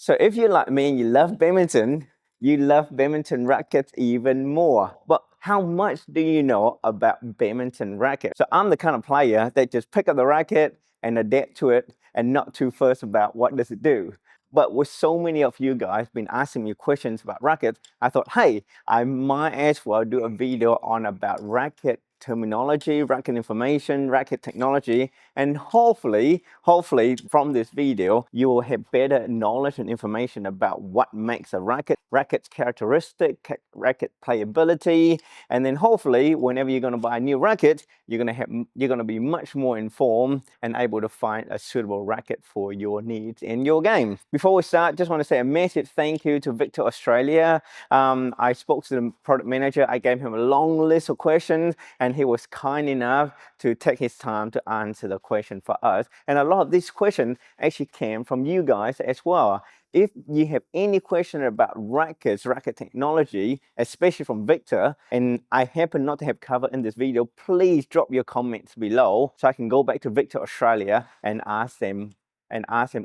So if you're like me and you love badminton, you love badminton rackets even more. But how much do you know about badminton racket? So I'm the kind of player that just pick up the racket and adapt to it and not too fussed about what does it do. But with so many of you guys been asking me questions about rackets, I thought, hey, I might as well do a video on about racket terminology, racket information, racket technology, and hopefully from this video, you will have better knowledge and information about what makes a racket, racket's characteristic, racket playability, and then hopefully whenever you're going to buy a new racket, you're going to be much more informed and able to find a suitable racket for your needs in your game. Before we start, just want to say a massive thank you to Victor Australia. I spoke to the product manager. I gave him a long list of questions and he was kind enough to take his time to answer the question for us. And a lot of these questions actually came from you guys as well. If you have any question about rackets, racket technology, especially from Victor, and I happen not to have covered in this video, please drop your comments below so I can go back to Victor Australia and ask them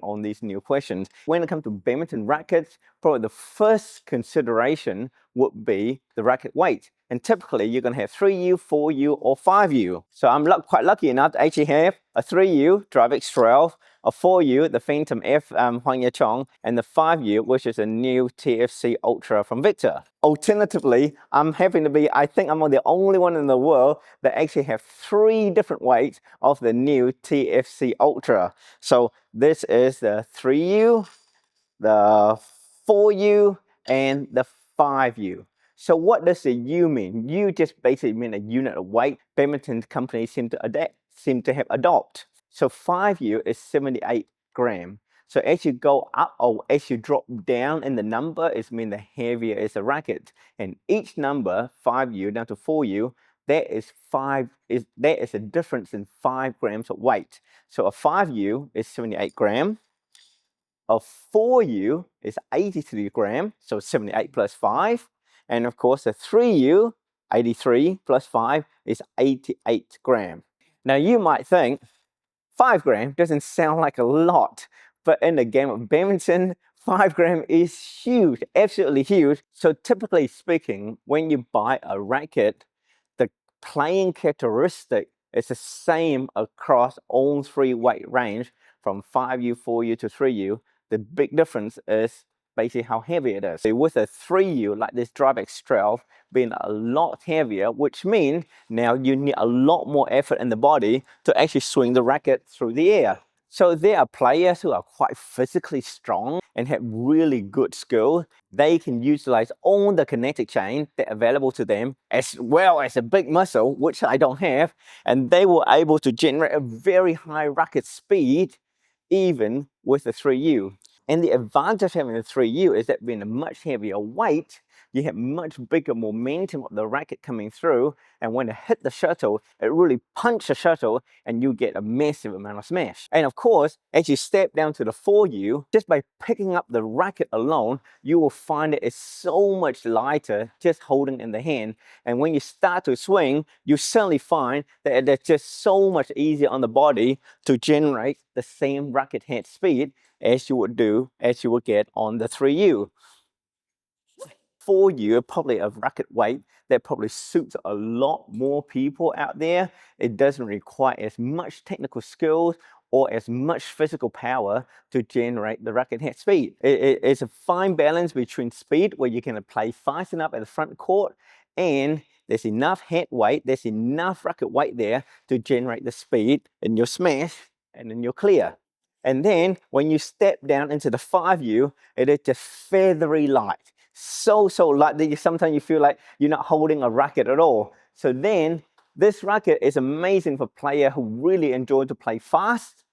on these new questions. When it comes to badminton rackets, probably the first consideration would be the racket weight. And typically, you're going to have 3U, 4U, or 5U. So I'm quite lucky enough to actually have a 3U Drive X12, a 4U, the Phantom F Huang Yachong, and the 5U, which is a new TFC Ultra from Victor. Alternatively, I think I'm the only one in the world that actually have 3 different weights of the new TFC Ultra. So this is the 3U, the 4U, and the 5U. So what does the U mean? U just basically mean a unit of weight. Badminton companies seem to have adopt. So 5U is 78 grams. So as you go up or as you drop down in the number, it means the heavier is the racket. And each number, 5U down to 4U, that is a difference in 5 grams of weight. So a 5U is 78 grams. A 4U is 83 grams, so 78 plus 5. And of course, a 3U, 83 plus 5 is 88 grams. Now you might think 5 grams doesn't sound like a lot, but in the game of badminton, 5 grams is huge, absolutely huge. So typically speaking, when you buy a racket, the playing characteristic is the same across all 3 weight range from 5U, 4U to 3U. The big difference is basically how heavy it is. With a 3U like this Drive X12 being a lot heavier, which means now you need a lot more effort in the body to actually swing the racket through the air. So there are players who are quite physically strong and have really good skill. They can utilize all the kinetic chain that's available to them as well as a big muscle, which I don't have, and they were able to generate a very high racket speed even with the 3U. And the advantage of having a 3U is that being a much heavier weight, you have much bigger momentum of the racket coming through, and when it hit the shuttle, it really punches the shuttle and you get a massive amount of smash. And of course, as you step down to the 4U, just by picking up the racket alone, you will find it is so much lighter just holding in the hand. And when you start to swing, you suddenly find that it's just so much easier on the body to generate the same racket head speed as you would get on the 3U. 4U, probably a racket weight that probably suits a lot more people out there. It doesn't require as much technical skills or as much physical power to generate the racket head speed. It's a fine balance between speed, where you can play fast enough at the front court, and there's enough head weight, there's enough racket weight there to generate the speed in your smash and in your clear. And then when you step down into the 5U, it is just feathery light. So light that sometimes you feel like you're not holding a racket at all. So then this racket is amazing for players who really enjoy to play fast,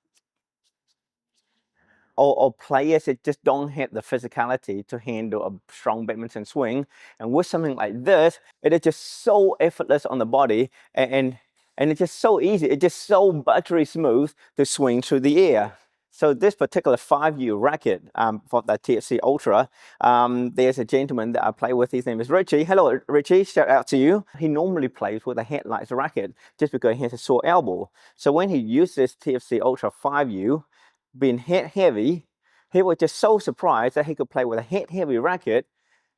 or players that just don't have the physicality to handle a strong badminton swing. And with something like this, it is just so effortless on the body, and it's just so easy. It's just so buttery smooth to swing through the air. So this particular 5U racket for the TFC Ultra, there's a gentleman that I play with. His name is Richie. Hello, Richie. Shout out to you. He normally plays with a headlights racket just because he has a sore elbow. So when he used this TFC Ultra 5U, being heavy, He was just so surprised that he could play with a heavy racket.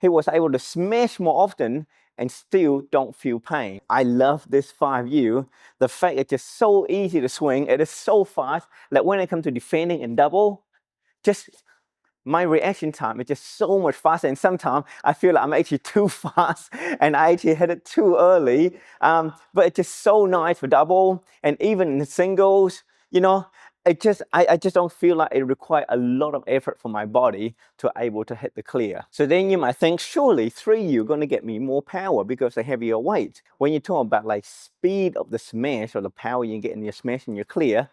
He was able to smash more often and still don't feel pain. I love this 5U. The fact it's just so easy to swing. It is so fast. Like when it comes to defending and double, just my reaction time is just so much faster, and sometimes I feel like I'm actually too fast and I actually hit it too early. But it's just so nice for double, and even in the singles, you know, I just don't feel like it requires a lot of effort for my body to able to hit the clear. So then you might think, surely 3U are going to get me more power because of heavier weight. When you talk about like speed of the smash or the power you get in your smash and your clear,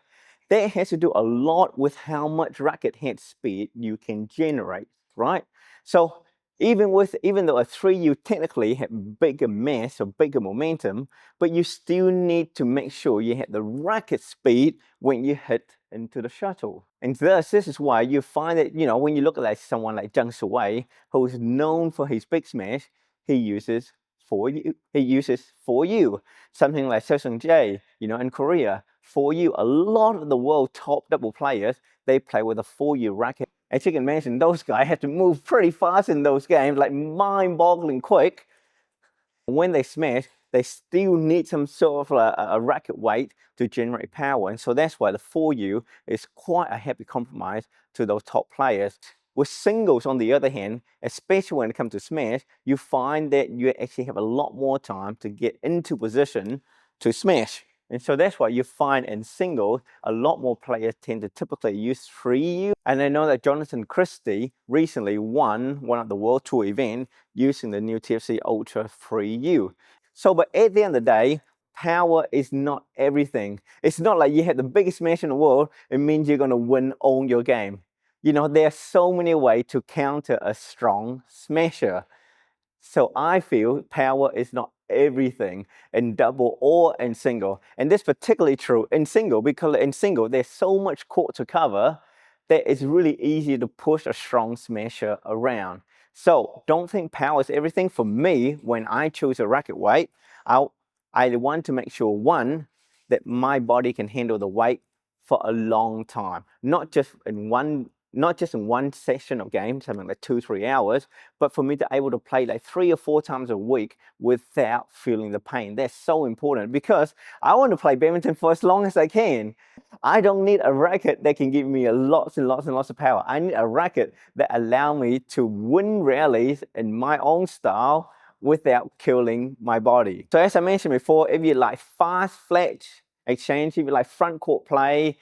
that has to do a lot with how much racket head speed you can generate, right? So even though a 3U technically have bigger mass or bigger momentum, but you still need to make sure you hit the racket speed when you hit into the shuttle. And thus, this is why you find that, you know, when you look at like someone like Zhang Siwei, who's known for his big smash, he uses 4U. Something like Seo Jae, you know, in Korea, 4U. A lot of the world top double players, they play with a 4U racket. As you can imagine, those guys have to move pretty fast in those games, like mind-boggling quick. When they smash, they still need some sort of a racket weight to generate power. And so that's why the 4U is quite a happy compromise to those top players. With singles, on the other hand, especially when it comes to smash, you find that you actually have a lot more time to get into position to smash. And so that's why you find in singles, a lot more players tend to typically use 3U. And I know that Jonathan Christie recently won one of the World Tour events using the new TFC Ultra 3U. So, but at the end of the day, power is not everything. It's not like you have the biggest smash in the world, it means you're going to win all your game. You know, there are so many ways to counter a strong smasher. So I feel power is not everything in double or in single. And this is particularly true in single, because in single, there's so much court to cover that it's really easy to push a strong smasher around. So don't think power is everything. For me, when I choose a racket weight, I want to make sure, one, that my body can handle the weight for a long time, not just in one session of game, something like 2-3 hours, but for me to able to play like 3 or 4 times a week without feeling the pain. That's so important because I want to play badminton for as long as I can. I don't need a racket that can give me lots and lots and lots of power. I need a racket that allow me to win rallies in my own style without killing my body. So as I mentioned before, if you like fast, flat exchange, if you like front court play,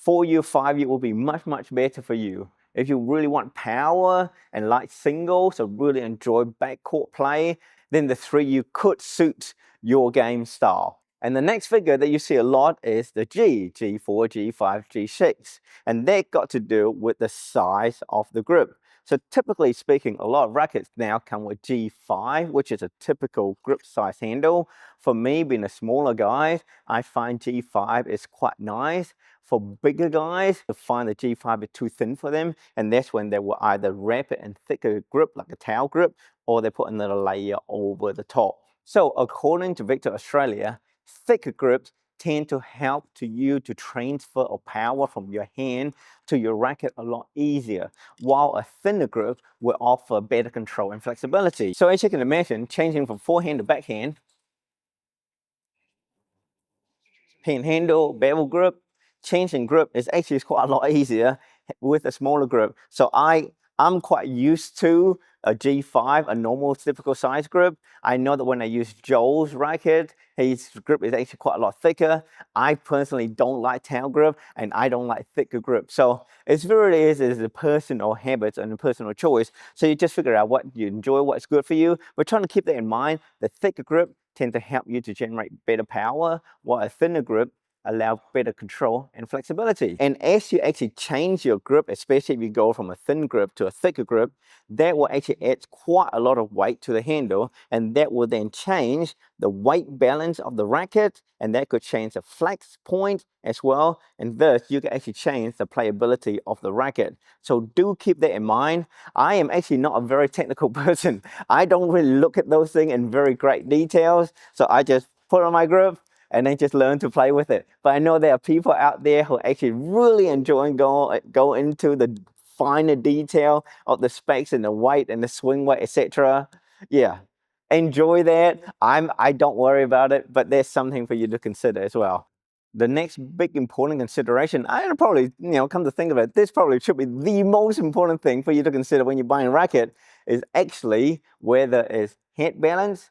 4U, 5U will be much, much better for you. If you really want power and like singles or really enjoy backcourt play, then the 3U could suit your game style. And the next figure that you see a lot is the G4, G5, G6. And that got to do with the size of the grip. So typically speaking, a lot of rackets now come with G5, which is a typical grip size handle. For me, being a smaller guy, I find G5 is quite nice. For bigger guys, to find the G5 is too thin for them, and that's when they will either wrap it in thicker grip, like a towel grip, or they put another layer over the top. So according to Victor Australia, thicker grips tend to help you to transfer of power from your hand to your racket a lot easier, while a thinner grip will offer better control and flexibility. So as you can imagine, changing from forehand to backhand, hand handle, bevel grip, changing grip is actually quite a lot easier with a smaller grip. So I'm quite used to a G5, a normal typical size grip. I know that when I use Joel's racket, his grip is actually quite a lot thicker. I personally don't like towel grip and I don't like thicker grip. So it really is a personal habit and a personal choice. So you just figure out what you enjoy, what's good for you. We're trying to keep that in mind. The thicker grip tend to help you to generate better power, while a thinner grip allow better control and flexibility. And as you actually change your grip, especially if you go from a thin grip to a thicker grip, that will actually add quite a lot of weight to the handle, and that will then change the weight balance of the racket, and that could change the flex point as well, and thus you can actually change the playability of the racket. So do keep that in mind. I am actually not a very technical person. I don't really look at those things in very great details, so I just put on my grip and then just learn to play with it. But I know there are people out there who are actually really enjoying going into the finer detail of the specs and the weight and the swing weight, etc. Yeah, enjoy that. I don't worry about it, but there's something for you to consider as well. The next big important consideration, I probably, come to think of it, this probably should be the most important thing for you to consider when you're buying a racket, is actually whether it's head balance,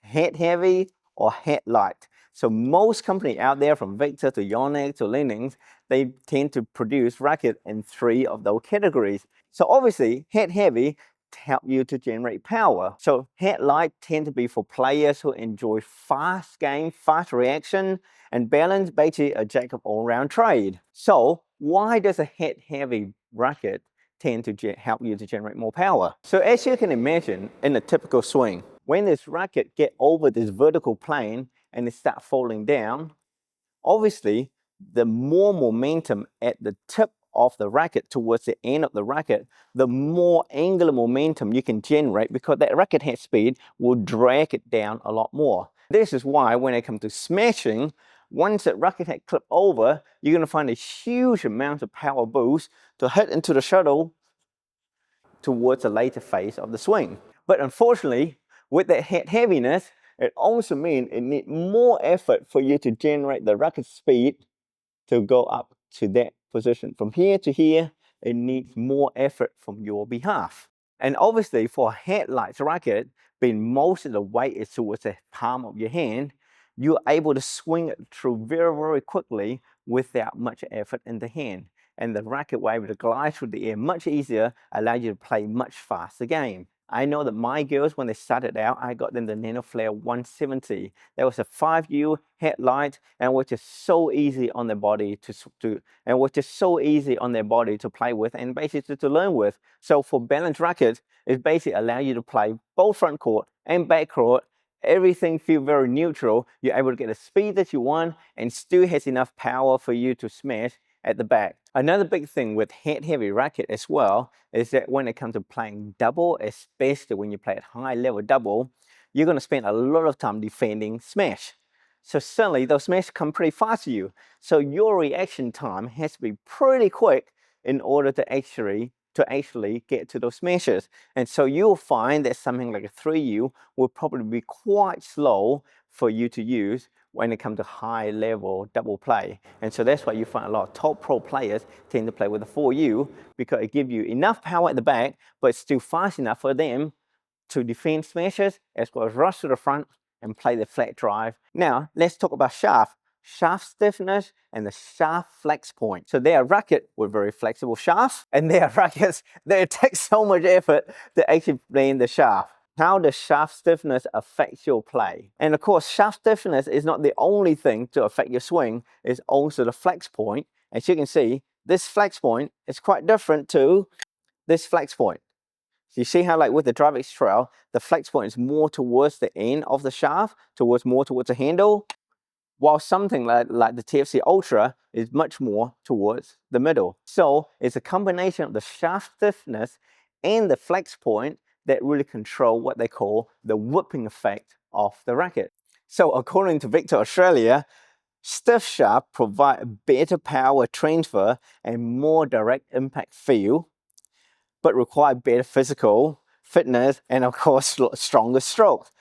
head heavy, or head light. So most companies out there, from Victor to Yonex to Linings, they tend to produce racket in 3 of those categories. So obviously, head heavy help you to generate power. So head light tend to be for players who enjoy fast game, fast reaction, and balance, basically a jack of all round trade. So why does a head heavy racket tend to help you to generate more power? So as you can imagine, in a typical swing, when this racket get over this vertical plane and it start falling down, obviously the more momentum at the tip of the racket towards the end of the racket, the more angular momentum you can generate, because that racket head speed will drag it down a lot more. This is why when it comes to smashing, once that racket head clip over, you're going to find a huge amount of power boost to hit into the shuttle towards the later phase of the swing. But unfortunately, with that head heaviness, it also means it needs more effort for you to generate the racket speed to go up to that position. From here to here, it needs more effort from your behalf. And obviously for a headlights racket, being most of the weight is towards the palm of your hand, you're able to swing it through very, very quickly without much effort in the hand. And the racket will be able to glide through the air much easier, allow you to play much faster game. I know that my girls, when they started out, I got them the NanoFlare 170. That was a 5U headlight, and was just so easy on their body to play with and basically to learn with. So for balance rackets, it basically allows you to play both front court and back court. Everything feels very neutral. You're able to get the speed that you want and still has enough power for you to smash at the back. Another big thing with head heavy racket as well is that when it comes to playing double, especially when you play at high level double, you're going to spend a lot of time defending smash. So suddenly those smash come pretty fast to you. So your reaction time has to be pretty quick in order to actually get to those smashes. And so you'll find that something like a 3U will probably be quite slow for you to use when it comes to high level double play. And so that's why you find a lot of top pro players tend to play with a 4U, because it gives you enough power at the back, but it's still fast enough for them to defend smashes as well as rush to the front and play the flat drive. Now, let's talk about shaft stiffness and the shaft flex point. So they are racket with very flexible shaft, and they are rackets that take so much effort to actually play in the shaft. How does shaft stiffness affect your play? And of course, shaft stiffness is not the only thing to affect your swing, it's also the flex point. As you can see, this flex point is quite different to this flex point. So you see how, like with the drive X Trail, the flex point is more towards the end of the shaft, more towards the handle, while something like the TFC Ultra is much more towards the middle. So it's a combination of the shaft stiffness and the flex point that really control what they call the whipping effect of the racket. So according to Victor Australia, stiff shaft provide better power transfer and more direct impact feel, but require better physical fitness and of course stronger strokes.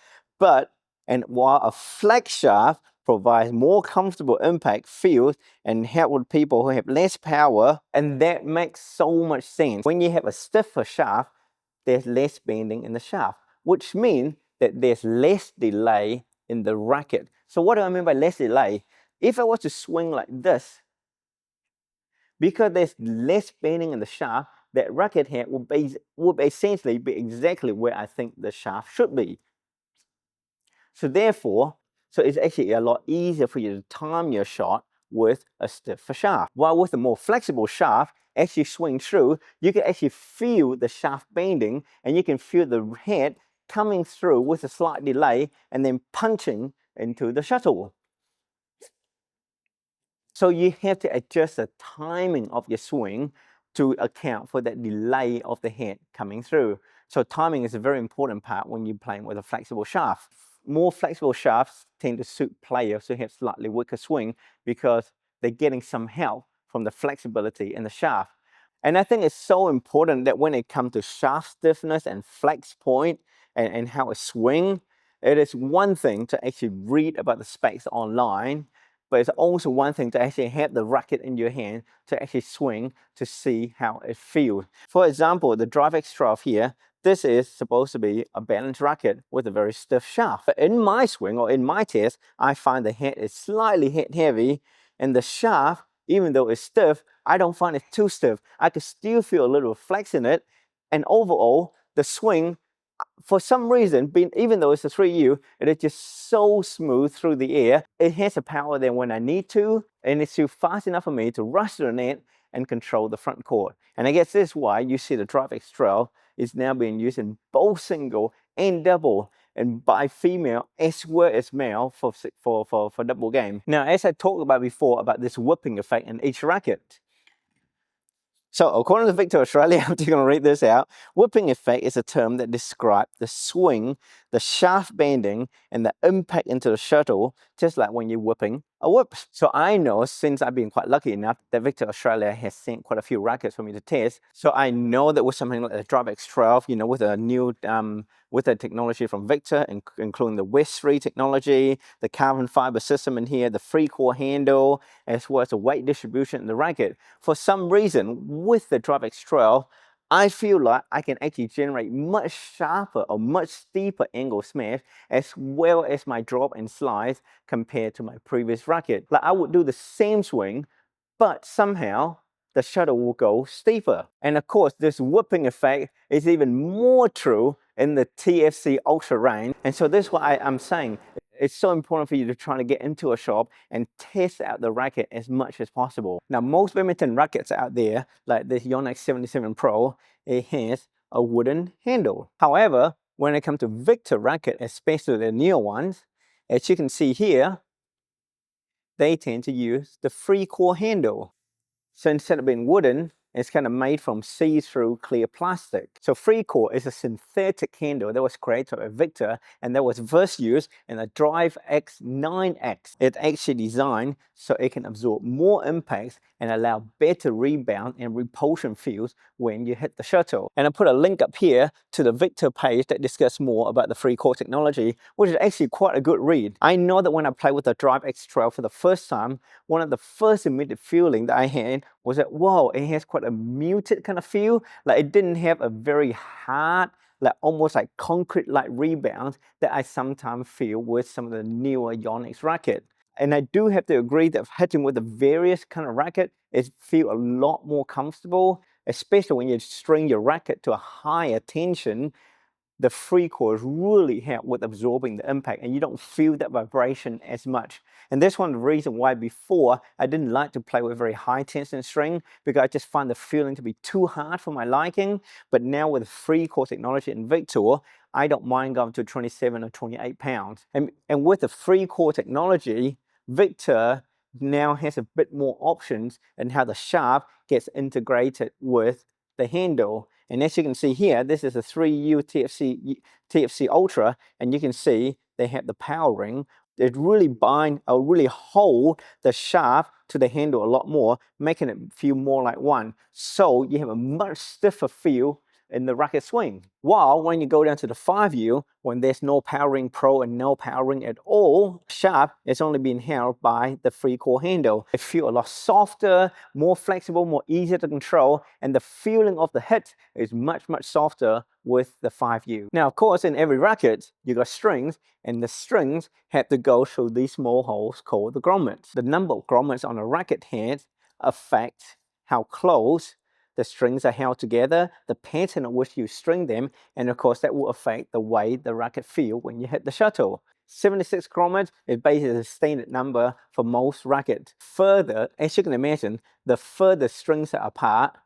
And while a flex shaft provides more comfortable impact feels and help with people who have less power, and that makes so much sense. When you have a stiffer shaft, there's less bending in the shaft, which means that there's less delay in the racket. So what do I mean by less delay? If I was to swing like this, because there's less bending in the shaft, that racket head would essentially be exactly where I think the shaft should be. So therefore, it's actually a lot easier for you to time your shot with a stiffer shaft. While with a more flexible shaft, as you swing through, you can actually feel the shaft bending, and you can feel the head coming through with a slight delay and then punching into the shuttle. So you have to adjust the timing of your swing to account for that delay of the head coming through. So timing is a very important part when you're playing with a flexible shaft. More flexible shafts tend to suit players who have slightly weaker swing because they're getting some help from the flexibility in the shaft. And I think it's so important that when it comes to shaft stiffness and flex point and how it swing, it is one thing to actually read about the specs online, but it's also one thing to actually have the racket in your hand to actually swing to see how it feels. For example, the Drive X12 here, this is supposed to be a balanced racket with a very stiff shaft. But in my swing or in my test, I find the head is slightly head heavy and the shaft, even though it's stiff, I don't find it too stiff. I can still feel a little flex in it. And overall, the swing, for some reason, even though it's a 3U, it is just so smooth through the air. It has the power there when I need to, and it's still fast enough for me to rush to the net and control the front court. And I guess this is why you see the Drive X12 is now being used in both single and double, and by female as well as male for double game. Now, as I talked about before about this whipping effect in each racket, so according to Victor Australia, I'm just going to read this out. Whipping effect is a term that describes the swing, the shaft bending, and the impact into the shuttle, just like when you're whipping a whip. So I know, since I've been quite lucky enough, that Victor Australia has sent quite a few rackets for me to test. So I know that with something like the Drive X12, you know, with a new with the technology from Victor, including the West 3 technology, the carbon fiber system in here, the free core handle, as well as the weight distribution in the racket. For some reason, with the Drive X12, I feel like I can actually generate much sharper or much steeper angle smash, as well as my drop and slice compared to my previous racket. Like I would do the same swing, but somehow the shuttle will go steeper. And of course, this whipping effect is even more true in the TFC Ultra range. And so this is why I'm saying it's so important for you to try to get into a shop and test out the racket as much as possible. Now, most badminton rackets out there, like this Yonex 77 Pro, it has a wooden handle. However, when it comes to Victor racket, especially the newer ones, as you can see here, they tend to use the free core handle. So instead of being wooden, it's kind of made from see-through clear plastic. So free core is a synthetic handle that was created by Victor and that was first used in the Drive X9X. It's actually designed so it can absorb more impacts and allow better rebound and repulsion fields when you hit the shuttle. And I put a link up here to the Victor page that discusses more about the free core technology, which is actually quite a good read. I know that when I played with the Drive X12 for the first time, one of the first immediate feeling that I had was that, wow, it has quite a muted kind of feel. Like it didn't have a very hard, like almost like concrete-like rebound that I sometimes feel with some of the newer Yonex racket. And I do have to agree that hitting with the various kind of racket, it feels a lot more comfortable, especially when you string your racket to a higher tension. The free cores really help with absorbing the impact and you don't feel that vibration as much. And that's one of the reasons why before I didn't like to play with very high tension string, because I just find the feeling to be too hard for my liking. But now with the free core technology in Victor, I don't mind going to 27 or 28 pounds. And with the free core technology, Victor now has a bit more options in how the shaft gets integrated with the handle. And as you can see here, this is a 3U TFC Ultra, and you can see they have the power ring. It really bind or really hold the shaft to the handle a lot more, making it feel more like one. So you have a much stiffer feel in the racket swing. While when you go down to the 5U, when there's no power ring pro and no power ring at all, shaft is only being held by the free core handle. It feels a lot softer, more flexible, more easier to control, and the feeling of the hit is much, much softer with the 5U. Now, of course, in every racket, you got strings, and the strings have to go through these small holes called the grommets. The number of grommets on a racket head affect how close the strings are held together, the pattern in which you string them, and of course that will affect the way the racket feels when you hit the shuttle. 76 grommets is basically the standard number for most rackets. Further, as you can imagine, the further strings are apart,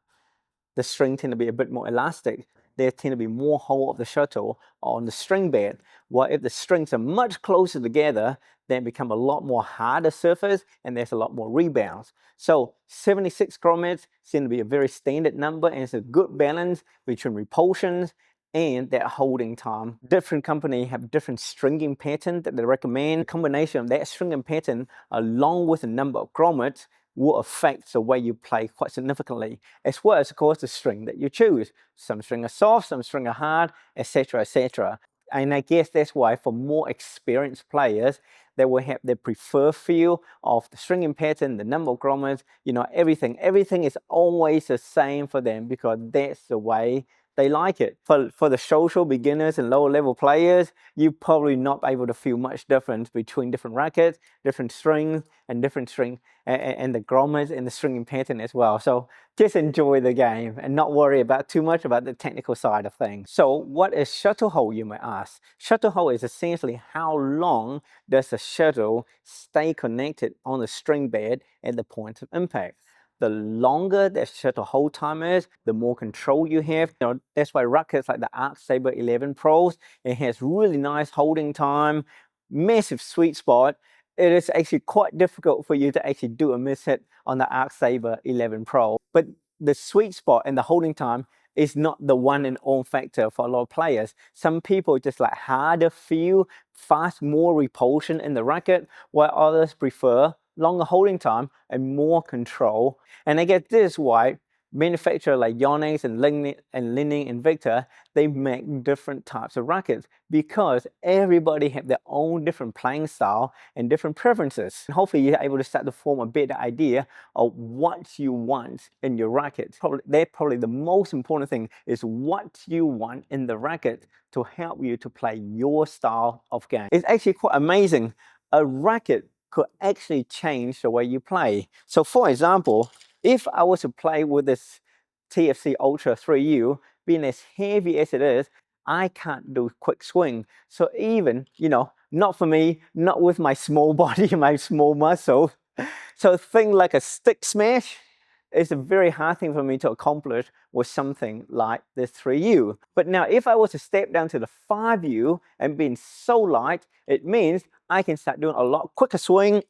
the string tend to be a bit more elastic. There tend to be more hole of the shuttle on the string bed. While if the strings are much closer together, then become a lot more harder surface and there's a lot more rebounds. So 76 grommets seem to be a very standard number, and it's a good balance between repulsions and that holding time. Different companies have different stringing pattern that they recommend. A combination of that stringing pattern along with the number of grommets will affect the way you play quite significantly, as well as, of course, the string that you choose. Some string are soft, some string are hard, etc., etc. And I guess that's why for more experienced players, they will have their preferred feel of the stringing pattern, the number of grommets, you know, everything. Everything is always the same for them because that's the way they like it. For the social beginners and lower level players, you probably not able to feel much difference between different rackets, different strings, and different string and the grommets and the stringing pattern as well. So just enjoy the game and not worry about too much about the technical side of things. So what is shuttle hold, you may ask? Shuttle hold is essentially how long does the shuttle stay connected on the string bed at the point of impact. The longer that shuttle hold time is, the more control you have. You know, that's why rackets like the Arc Saber 11 Pros, it has really nice holding time, massive sweet spot. It is actually quite difficult for you to actually do a miss hit on the Arc Saber 11 Pro. But the sweet spot and the holding time is not the one and all factor for a lot of players. Some people just like harder feel, fast, more repulsion in the racket, while others prefer longer holding time and more control. And I guess this is why manufacturers like Yonex and Li-Ning and Victor, they make different types of rackets because everybody have their own different playing style and different preferences. And hopefully you're able to start to form a better idea of what you want in your racket. That's probably the most important thing, is what you want in the racket to help you to play your style of game. It's actually quite amazing. A racket could actually change the way you play. So for example, if I was to play with this TFC Ultra 3U, being as heavy as it is, I can't do quick swing. So even, you know, not for me, not with my small body, my small muscles. So a thing like a stick smash is a very hard thing for me to accomplish with something like this 3U. But now if I was to step down to the 5U and being so light, it means I can start doing a lot quicker swing,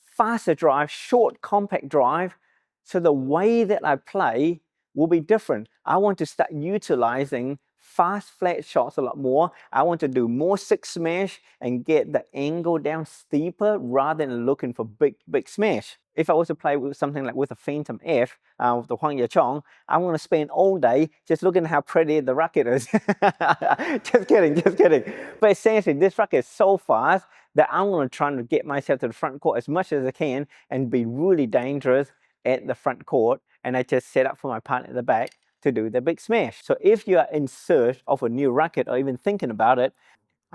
faster drive, short compact drive. So the way that I play will be different. I want to start utilizing fast flat shots a lot more. I want to do more six smash and get the angle down steeper rather than looking for big smash. If I was to play with something like with a Phantom F, with the Huang Yachong, I want to spend all day just looking at how pretty the racket is. Just kidding, just kidding. But essentially, this racket is so fast that I'm going to try to get myself to the front court as much as I can and be really dangerous at the front court. And I just set up for my partner at the back to do the big smash. So if you are in search of a new racket or even thinking about it,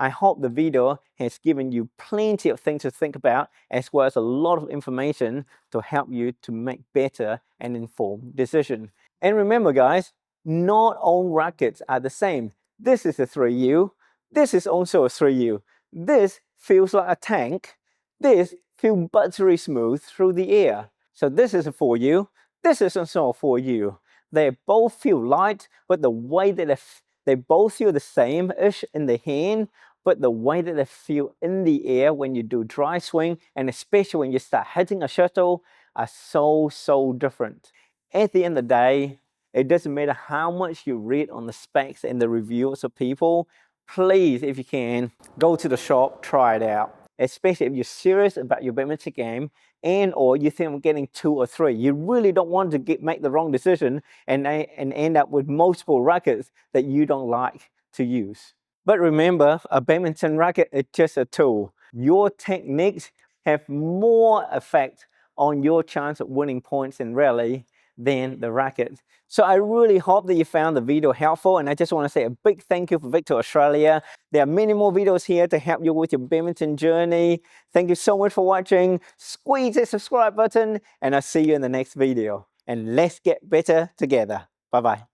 I hope the video has given you plenty of things to think about, as well as a lot of information to help you to make better and informed decisions. And remember guys, not all rackets are the same. This is a 3U, this is also a 3U. This feels like a tank, this feels buttery smooth through the air. So this is a 4U, this is also a 4U. They both feel light, but the way that they both feel the same-ish in the hand, but the way that they feel in the air when you do dry swing, and especially when you start hitting a shuttle, are so different. At the end of the day, it doesn't matter how much you read on the specs and the reviews of people, please, if you can, go to the shop, try it out. Especially if you're serious about your badminton game and or you think of getting 2 or 3. You really don't want to make the wrong decision and end up with multiple rackets that you don't like to use. But remember, a badminton racket is just a tool. Your techniques have more effect on your chance of winning points in rally than the racket. So I really hope that you found the video helpful, and I just want to say a big thank you for Victor Australia. There are many more videos here to help you with your badminton journey. Thank you so much for watching. Squeeze that subscribe button and I'll see you in the next video. And let's get better together. Bye-bye.